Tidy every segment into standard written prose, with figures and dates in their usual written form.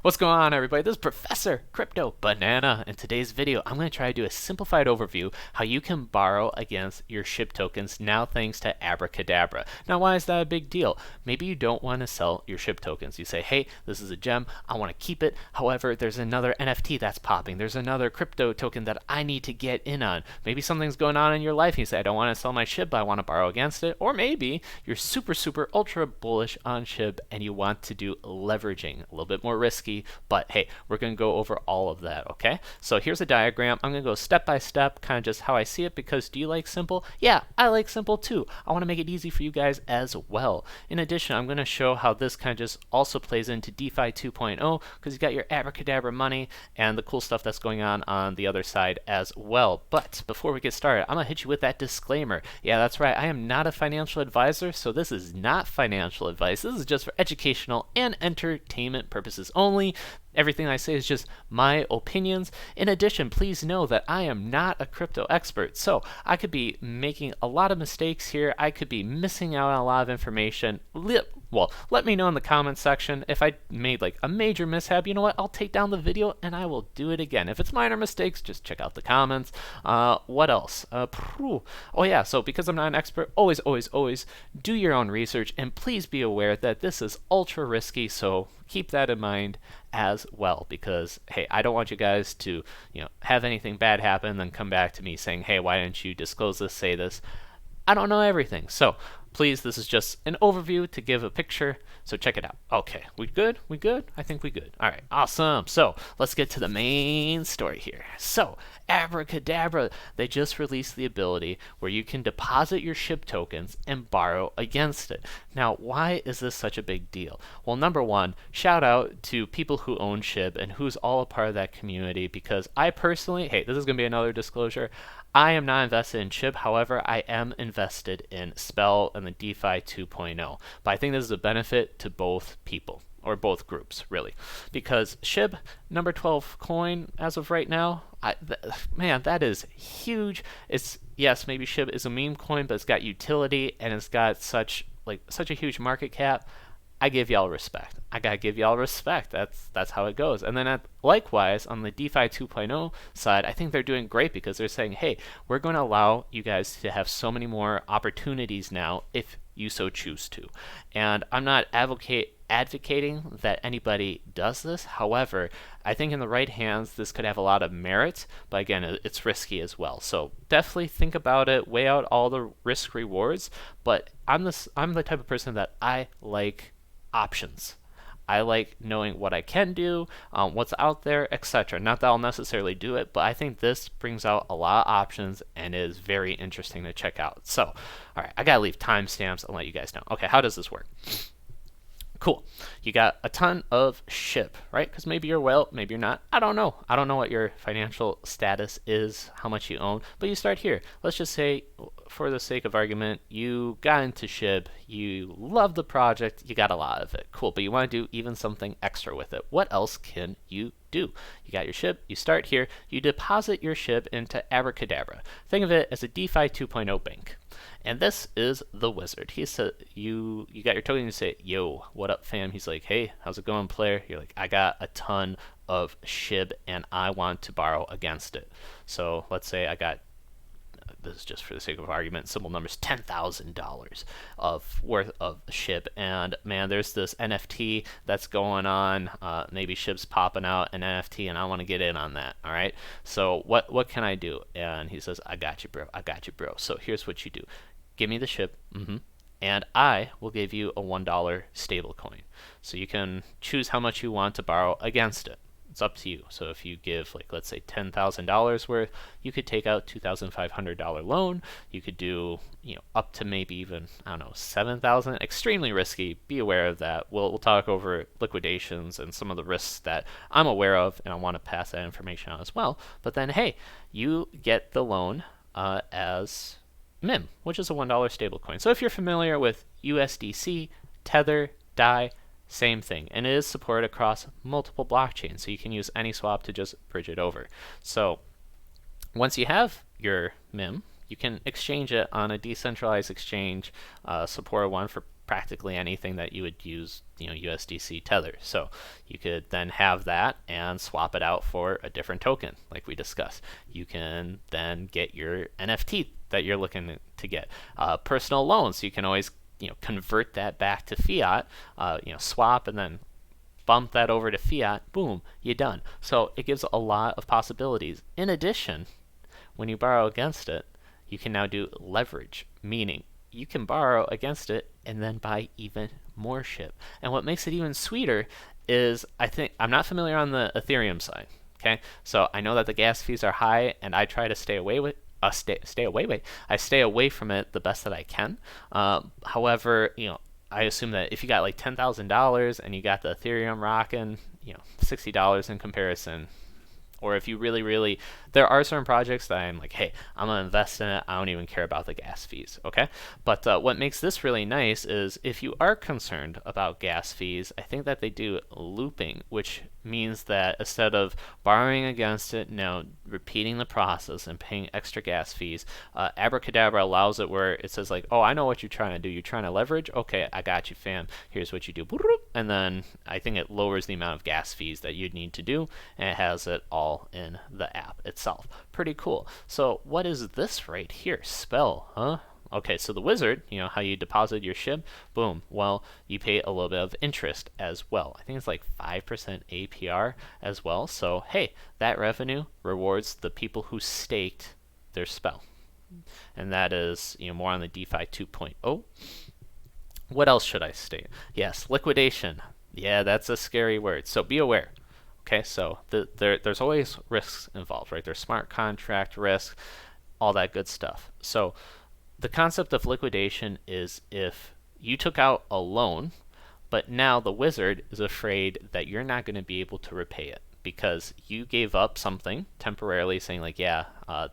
What's going on, everybody? This is Professor Crypto Banana. In today's video, I'm going to try to do a simplified overview how you can borrow against your SHIB tokens now thanks to Abracadabra. Now, why is that a big deal? Maybe you don't want to sell your SHIB tokens. You say, hey, this is a gem. I want to keep it. However, there's another NFT that's popping. There's another crypto token that I need to get in on. Maybe something's going on in your life. You say, I don't want to sell my SHIB, but I want to borrow against it. Or maybe you're super ultra bullish on SHIB and you want to do leveraging, a little bit more risky. But hey, we're going to go over all of that, okay? So here's a diagram. I'm going to go step by step, kind of just how I see it, because do you like simple? Yeah, I like simple too. I want to make it easy for you guys as well. In addition, I'm going to show how this kind of just also plays into DeFi 2.0, because you got your Abracadabra money and the cool stuff that's going on the other side as well. But before we get started, I'm going to hit you with that disclaimer. Yeah, that's right. I am not a financial advisor, so this is not financial advice. This is just for educational and entertainment purposes only. Everything I say is just my opinions. In addition, please know that I am not a crypto expert, so I could be making a lot of mistakes here. I could be missing out on a lot of information. Let me know in the comments section if I made like a major mishap. You know what? I'll take down the video and I will do it again. If it's minor mistakes, just check out the comments. What else? Oh yeah, so because I'm not an expert, always do your own research, and please be aware that this is ultra risky, so keep that in mind as well, because hey, I don't want you guys to have anything bad happen and then come back to me saying, hey, why didn't you disclose this, say this? I don't know everything, so please, this is just an overview to give a picture, so check it out. Okay, we good? We good? I think we good. All right, awesome. So let's get to the main story here. So Abracadabra, they just released the ability where you can deposit your SHIB tokens and borrow against it. Now, why is this such a big deal? Well, number one, shout out to people who own SHIB and who's all a part of that community, because I personally, hey, this is going to be another disclosure, I am not invested in SHIB. However, I am invested in SPELL and the DeFi 2.0. But I think this is a benefit to both people, or both groups, really. Because SHIB, number 12 coin as of right now, man, that is huge. It's, yes, maybe SHIB is a meme coin, but it's got utility and it's got such a huge market cap. I give y'all respect. I gotta give y'all respect. That's how it goes. And then likewise, on the DeFi 2.0 side, I think they're doing great, because they're saying, hey, we're going to allow you guys to have so many more opportunities now if you so choose to. And I'm not advocating that anybody does this. However, I think in the right hands, this could have a lot of merit, but again, it's risky as well. So definitely think about it, weigh out all the risk rewards. But I'm the type of person that I like options. I like knowing what I can do, what's out there, etc. Not that I'll necessarily do it, but I think this brings out a lot of options and is very interesting to check out. So, all right, I gotta leave timestamps and let you guys know. Okay, how does this work? Cool. You got a ton of SHIB, right? Because maybe you're well, maybe you're not. I don't know. I don't know what your financial status is, how much you own, but you start here. Let's just say, for the sake of argument, you got into SHIB, you love the project, you got a lot of it. Cool, but you want to do even something extra with it. What else can you do? You got your SHIB, you start here, you deposit your SHIB into Abracadabra. Think of it as a DeFi 2.0 bank. And this is the wizard. He said, you got your token, you say, yo, what up, fam? He's like, hey, how's it going, player? You're like, I got a ton of SHIB and I want to borrow against it. So let's say I got, this is just for the sake of argument, simple numbers, $10,000 worth of SHIB. And man, there's this NFT that's going on. Maybe SHIB's popping out an NFT and I want to get in on that. All right. So what can I do? And he says, I got you, bro. I got you, bro. So here's what you do. Give me the SHIB. And I will give you a $1 stable coin. So you can choose how much you want to borrow against it. It's up to you. So if you give, like, let's say $10,000 worth, you could take out $2,500 loan. You could do, up to maybe even, I don't know, $7,000. Extremely risky. Be aware of that. We'll talk over liquidations and some of the risks that I'm aware of, and I want to pass that information out as well. But then, hey, you get the loan as MIM, which is a $1 stablecoin. So if you're familiar with USDC, Tether, DAI, same thing, and it is supported across multiple blockchains, so you can use any swap to just bridge it over. So once you have your MIM, you can exchange it on a decentralized exchange, supported one for practically anything that you would use, USDC Tether. So you could then have that and swap it out for a different token, like we discussed. You can then get your NFT that you're looking to get. Personal loans, you can always convert that back to fiat, swap and then bump that over to fiat. Boom, you're done. So it gives a lot of possibilities. In addition, when you borrow against it, you can now do leverage, meaning you can borrow against it and then buy even more SHIB. And what makes it even sweeter is, I'm not familiar on the Ethereum side. Okay, so I know that the gas fees are high, and I try to stay away from it the best that I can. However, I assume that if you got like $10,000 and you got the Ethereum rocking, $60 in comparison. Or if you really, there are certain projects that I'm like, hey, I'm going to invest in it. I don't even care about the gas fees, okay? But what makes this really nice is if you are concerned about gas fees, I think that they do looping, which means that instead of borrowing against it, now repeating the process and paying extra gas fees, Abracadabra allows it where it says like, oh, I know what you're trying to do. You're trying to leverage? Okay, I got you, fam. Here's what you do. And then I think it lowers the amount of gas fees that you'd need to do, and it has it all in the app itself. Pretty cool. So what is this right here? Spell, huh? Okay, so the wizard, how you deposit your SHIB, boom. Well, you pay a little bit of interest as well. I think it's like 5% APR as well. So hey, that revenue rewards the people who staked their spell. And that is, more on the DeFi 2.0. What else should I state? Yes, liquidation. Yeah, that's a scary word. So be aware. Okay, so there's always risks involved, right? There's smart contract risk, all that good stuff. So the concept of liquidation is if you took out a loan, but now the wizard is afraid that you're not going to be able to repay it because you gave up something temporarily, saying like, yeah,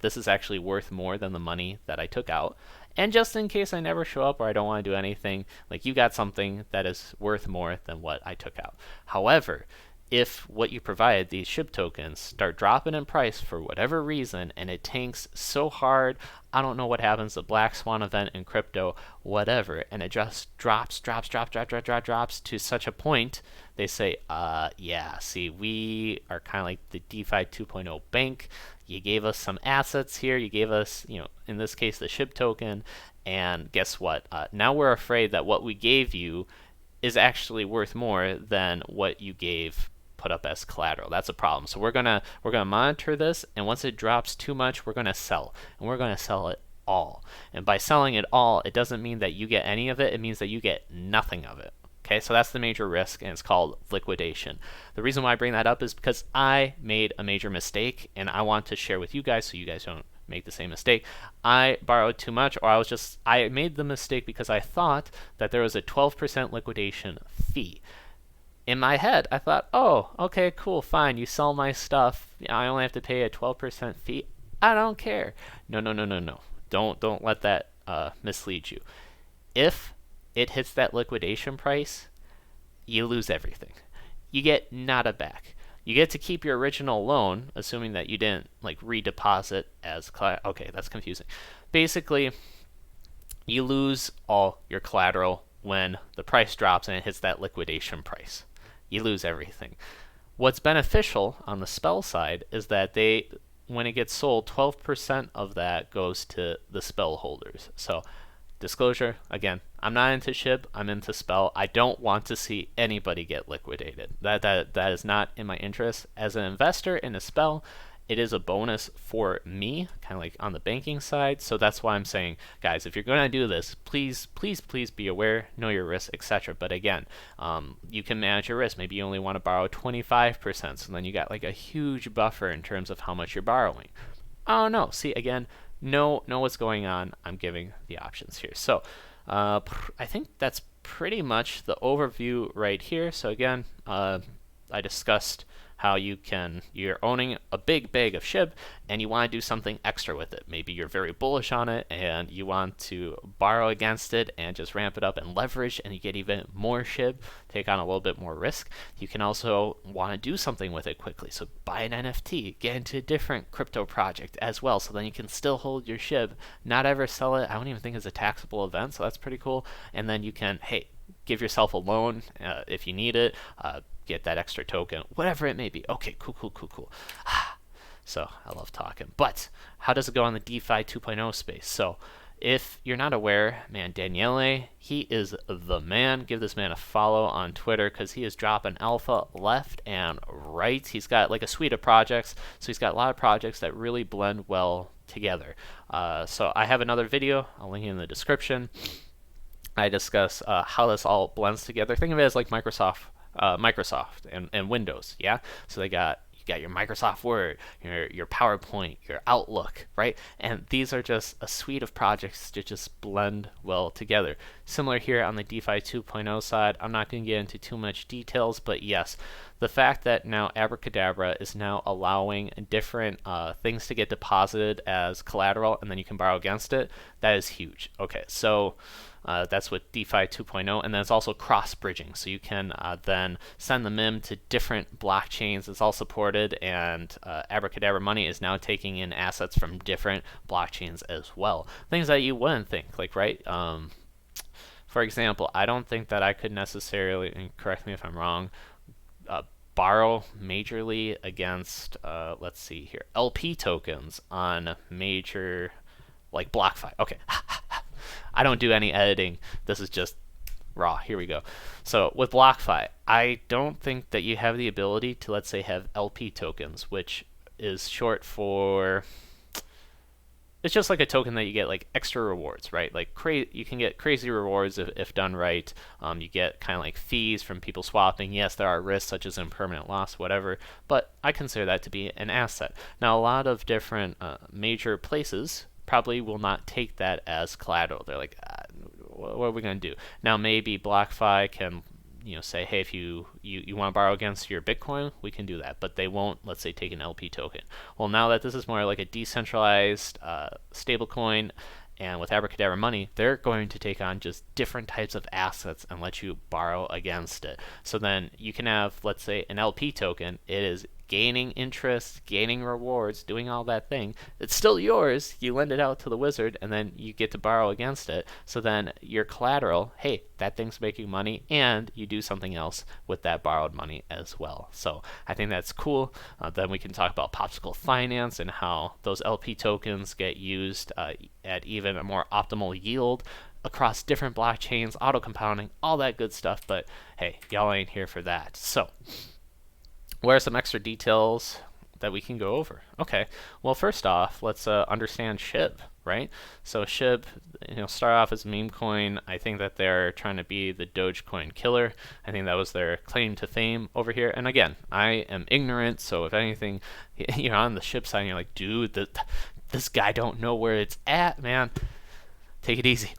this is actually worth more than the money that I took out. And just in case I never show up or I don't want to do anything, like you got something that is worth more than what I took out. However, if what you provide, these SHIB tokens, start dropping in price for whatever reason, and it tanks so hard, I don't know what happens, the black swan event in crypto, whatever, and it just drops to such a point, they say, yeah, see, we are kind of like the DeFi 2.0 bank. You gave us some assets here, you gave us, in this case, the SHIB token, and guess what? Now we're afraid that what we gave you is actually worth more than what you put up as collateral. That's a problem. So we're gonna monitor this, and once it drops too much, we're gonna sell, and we're gonna sell it all. And by selling it all, it doesn't mean that you get any of it. It means that you get nothing of it. Okay, so that's the major risk, and it's called liquidation. The reason why I bring that up is because I made a major mistake, and I want to share with you guys so you guys don't make the same mistake. I borrowed too much, or I made the mistake because I thought that there was a 12% liquidation fee. In my head, I thought, oh, okay, cool, fine. You sell my stuff. I only have to pay a 12% fee. I don't care. No. Don't let that mislead you. If it hits that liquidation price, you lose everything. You get nada back. You get to keep your original loan, assuming that you didn't like redeposit as okay, that's confusing. Basically, you lose all your collateral when the price drops and it hits that liquidation price. You lose everything. What's beneficial on the spell side is that when it gets sold, 12% of that goes to the spell holders. So disclosure, again, I'm not into SHIB, I'm into spell. I don't want to see anybody get liquidated. That is not in my interest. As an investor in a spell, it is a bonus for me, kind of like on the banking side. So that's why I'm saying, guys, if you're going to do this, please be aware, know your risk, etc. But again, you can manage your risk. Maybe you only want to borrow 25%, so then you got like a huge buffer in terms of how much you're borrowing. I don't know. See, again, know what's going on. I'm giving the options here. So I think that's pretty much the overview right here. So again, I discussed how you're owning a big bag of SHIB and you want to do something extra with it. Maybe you're very bullish on it and you want to borrow against it and just ramp it up and leverage, and you get even more SHIB, take on a little bit more risk. You can also want to do something with it quickly. So buy an NFT, get into a different crypto project as well, so then you can still hold your SHIB, not ever sell it. I don't even think it's a taxable event, so that's pretty cool. And then you can, hey, give yourself a loan if you need it, get that extra token, whatever it may be. Okay, cool. So I love talking. But how does it go on the DeFi 2.0 space? So if you're not aware, man, Daniele, he is the man. Give this man a follow on Twitter because he is dropping alpha left and right. He's got like a suite of projects. So he's got a lot of projects that really blend well together. So I have another video. I'll link it in the description. I discuss how this all blends together. Think of it as like Microsoft and Windows, yeah? So you got your Microsoft Word, your PowerPoint, your Outlook, right? And these are just a suite of projects to just blend well together. Similar here on the DeFi 2.0 side. I'm not going to get into too much details, but yes, the fact that now Abracadabra is now allowing different things to get deposited as collateral and then you can borrow against it, that is huge. Okay, so that's with DeFi 2.0, and then it's also cross-bridging, so you can then send the MIM to different blockchains. It's all supported, and Abracadabra Money is now taking in assets from different blockchains as well. Things that you wouldn't think, like, right? For example, I don't think that I could necessarily, and correct me if I'm wrong, borrow majorly against, let's see here, LP tokens on major, like BlockFi. Okay. I don't do any editing. This is just raw. Here we go. So with BlockFi, I don't think that you have the ability to, let's say, have LP tokens, which is short for, it's just like a token that you get like extra rewards, right? Like you can get crazy rewards if done right. You get kind of like fees from people swapping. Yes, there are risks such as impermanent loss, whatever, but I consider that to be an asset. Now, a lot of different major places probably will not take that as collateral. They're like, what are we going to do? Now, maybe BlockFi can, say, hey, if you want to borrow against your Bitcoin, we can do that. But they won't, let's say, take an LP token. Well, now that this is more like a decentralized stablecoin, and with Abracadabra Money, they're going to take on just different types of assets and let you borrow against it. So then you can have, let's say, an LP token. It is gaining interest, gaining rewards, doing all that thing. It's still yours. You lend it out to the wizard, and then you get to borrow against it. So then your collateral, hey, that thing's making money, and you do something else with that borrowed money as well. So I think that's cool. Then we can talk about Popsicle Finance and how those LP tokens get used at even a more optimal yield across different blockchains, auto compounding, all that good stuff. But hey, y'all ain't here for that. So what are some extra details that we can go over? Okay, well, first off, let's understand SHIB, right? So SHIB, start off as a meme coin. I think that they're trying to be the Dogecoin killer. I think that was their claim to fame over here. And again, I am ignorant, so if anything, on the SHIB side, you're like, dude, this guy don't know where it's at, man. Take it easy.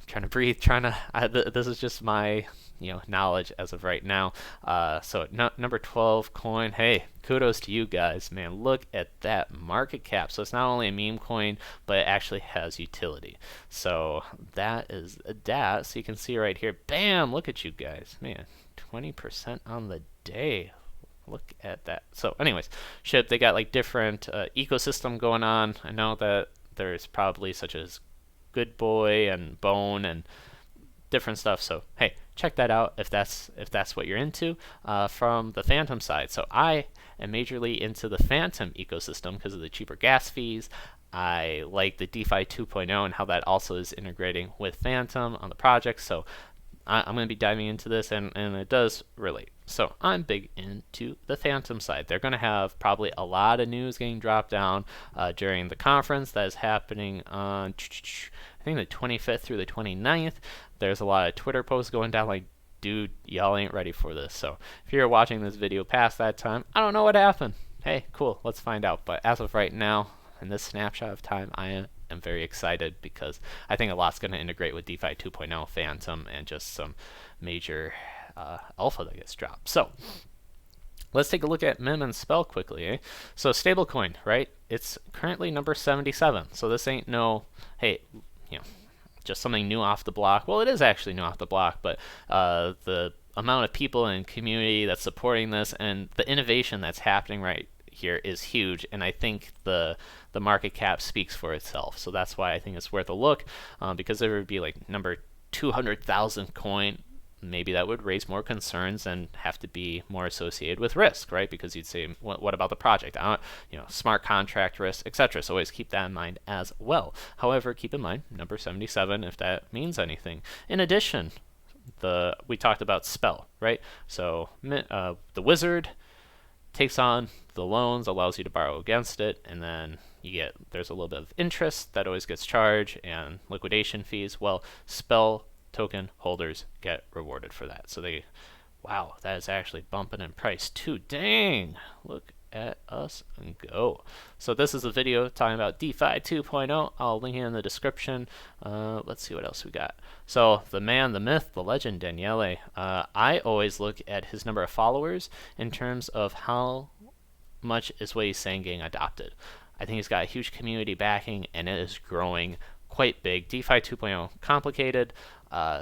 Trying to breathe. This is just my knowledge as of right now. So number 12 coin, hey, kudos to you guys, man. Look at that market cap. So it's not only a meme coin, but it actually has utility. So that is that. So you can see right here, bam, look at you guys, man, 20% on the day. Look at that. So anyways, SHIB, they got like different ecosystem going on. I know that there's probably such as Good Boy and Bone and different stuff. So hey, check that out if that's what you're into from the Fantom side. So I am majorly into the Fantom ecosystem because of the cheaper gas fees. I like the DeFi 2.0 and how that also is integrating with Fantom on the project. So I'm going to be diving into this, and it does relate. So I'm big into the Fantom side. They're going to have probably a lot of news getting dropped down during the conference that is happening on, I think, the 25th through the 29th. There's a lot of Twitter posts going down like, dude, y'all ain't ready for this. So if you're watching this video past that time, I don't know what happened. Hey, cool, let's find out. But as of right now, in this snapshot of time, I am very excited because I think a lot's going to integrate with DeFi 2.0, Fantom, and just some major alpha that gets dropped. So Let's take a look at MIM and SPELL quickly. So stablecoin, right? It's currently number 77. So this ain't no, hey, you know, just something new off the block. Well, it is actually new off the block, but the amount of people and community that's supporting this and the innovation that's happening right here is huge, and I think the market cap speaks for itself. So that's why I think it's worth a look, because there would be like number 200,000 coin. Maybe that would raise more concerns and have to be more associated with risk, right? Because you'd say, what about the project? Smart contract risk, etc. So always keep that in mind as well. However, keep in mind number 77 if that means anything. In addition, we talked about SPELL, right? So the wizard takes on the loans, allows you to borrow against it, and then there's a little bit of interest that always gets charged and liquidation fees. Well, SPELL token holders get rewarded for that. So wow, that is actually bumping in price too. Dang, look at us and go. So this is a video talking about DeFi 2.0. I'll link it in the description. Let's see what else we got. So the man, the myth, the legend, Daniele. I always look at his number of followers in terms of how much is what he's saying getting adopted. I think he's got a huge community backing, and it is growing quite big. DeFi 2.0, complicated.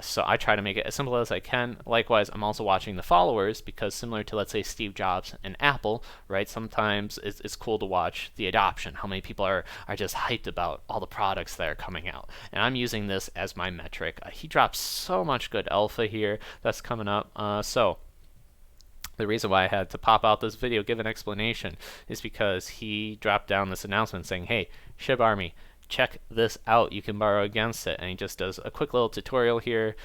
So I try to make it as simple as I can. Likewise, I'm also watching the followers, because similar to, let's say, Steve Jobs and Apple, right? Sometimes it's cool to watch the adoption, how many people are just hyped about all the products that are coming out. And I'm using this as my metric. He dropped so much good alpha here that's coming up. So the reason why I had to pop out this video, give an explanation, is because he dropped down this announcement saying, hey, SHIB Army, check this out, you can borrow against it. And he just does a quick little tutorial here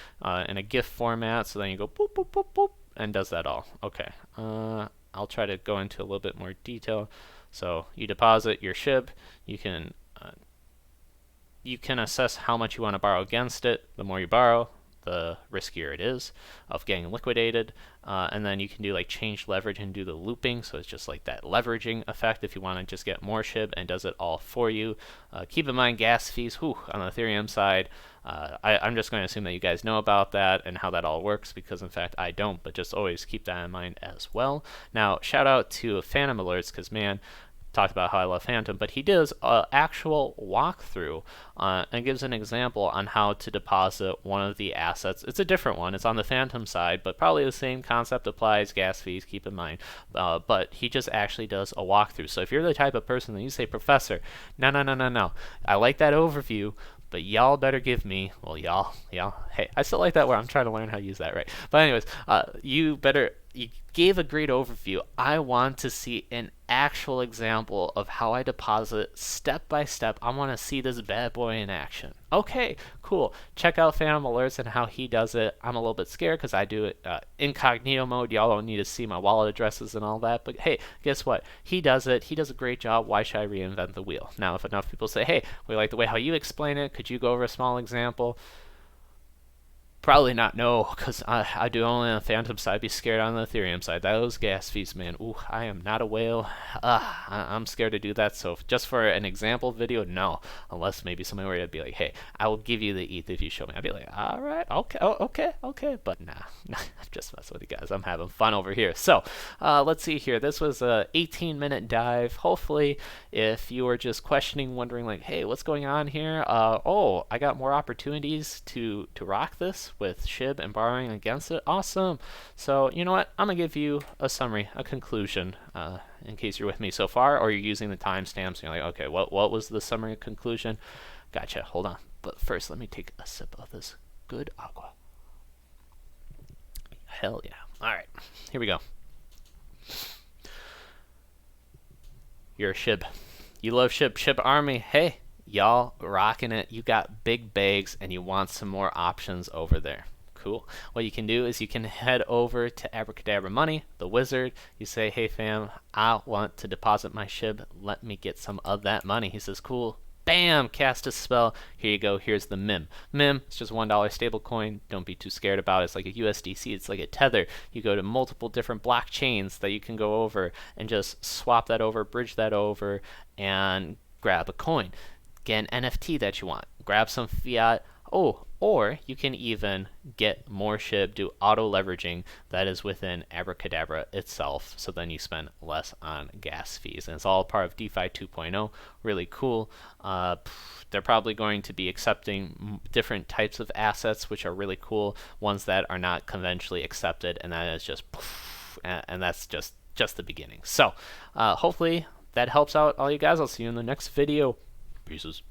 in a GIF format. So then you go boop, boop, boop, boop, and does that all. Okay, I'll try to go into a little bit more detail. So you deposit your SHIB, you can assess how much you want to borrow against it. The more you borrow, the riskier it is of getting liquidated. And then you can do like change leverage and do the looping. So it's just like that leveraging effect if you want to just get more SHIB, and does it all for you. Keep in mind gas fees, on the Ethereum side. I'm just going to assume that you guys know about that and how that all works, because in fact I don't, but just always keep that in mind as well. Now shout out to Fantom Alerts, because man, talked about how I love Fantom, but he does an actual walkthrough and gives an example on how to deposit one of the assets. It's a different one. It's on the Fantom side, but probably the same concept applies. Gas fees, keep in mind. But he just actually does a walkthrough. So if you're the type of person that you say, Professor, no, I like that overview, but y'all better give me, well, y'all, hey, I still like that word. I'm trying to learn how to use that right. But anyways, you gave a great overview. I want to see an actual example of how I deposit step by step. I want to see this bad boy in action. Okay, cool. Check out Fantom Alerts and how he does it. I'm a little bit scared because I do it incognito mode. Y'all don't need to see my wallet addresses and all that. But hey, guess what? He does it. He does a great job. Why should I reinvent the wheel? Now, if enough people say, hey, we like the way how you explain it, could you go over a small example? Probably not, no, because I do only on the Fantom side. Be scared on the Ethereum side. Those gas fees, man. Ooh, I am not a whale. I'm scared to do that. So just for an example video, no. Unless maybe somebody were to be like, hey, I will give you the ETH if you show me. I'd be like, all right, okay. But nah, I'm just messing with you guys. I'm having fun over here. So let's see here. This was a 18-minute dive. Hopefully, if you were just questioning, wondering like, hey, what's going on here? I got more opportunities to rock this with SHIB and borrowing against it. Awesome. So you know what, I'm gonna give you a summary, a conclusion, in case you're with me so far, or you're using the timestamps and you're like, okay, what was the summary conclusion? Gotcha. Hold on, but first let me take a sip of this good aqua. Hell yeah. All right, here we go. You're a SHIB, you love SHIB Army. Hey, y'all rocking it. You got big bags and you want some more options over there. Cool. What you can do is you can head over to Abracadabra Money, the wizard. You say, hey fam, I want to deposit my SHIB. Let me get some of that money. He says, cool. Bam, cast a spell. Here you go. Here's the MIM. MIM, it's just $1 stable coin. Don't be too scared about it. It's like a USDC. It's like a tether. You go to multiple different blockchains that you can go over and just swap that over, bridge that over, and grab a coin. Get an NFT that you want. Grab some fiat. Oh, or you can even get more SHIB, do auto leveraging that is within Abracadabra itself, so then you spend less on gas fees. And it's all part of DeFi 2.0, really cool. They're probably going to be accepting different types of assets, which are really cool, ones that are not conventionally accepted, and that is just, and that's just the beginning. So hopefully that helps out all you guys. I'll see you in the next video. Pieces.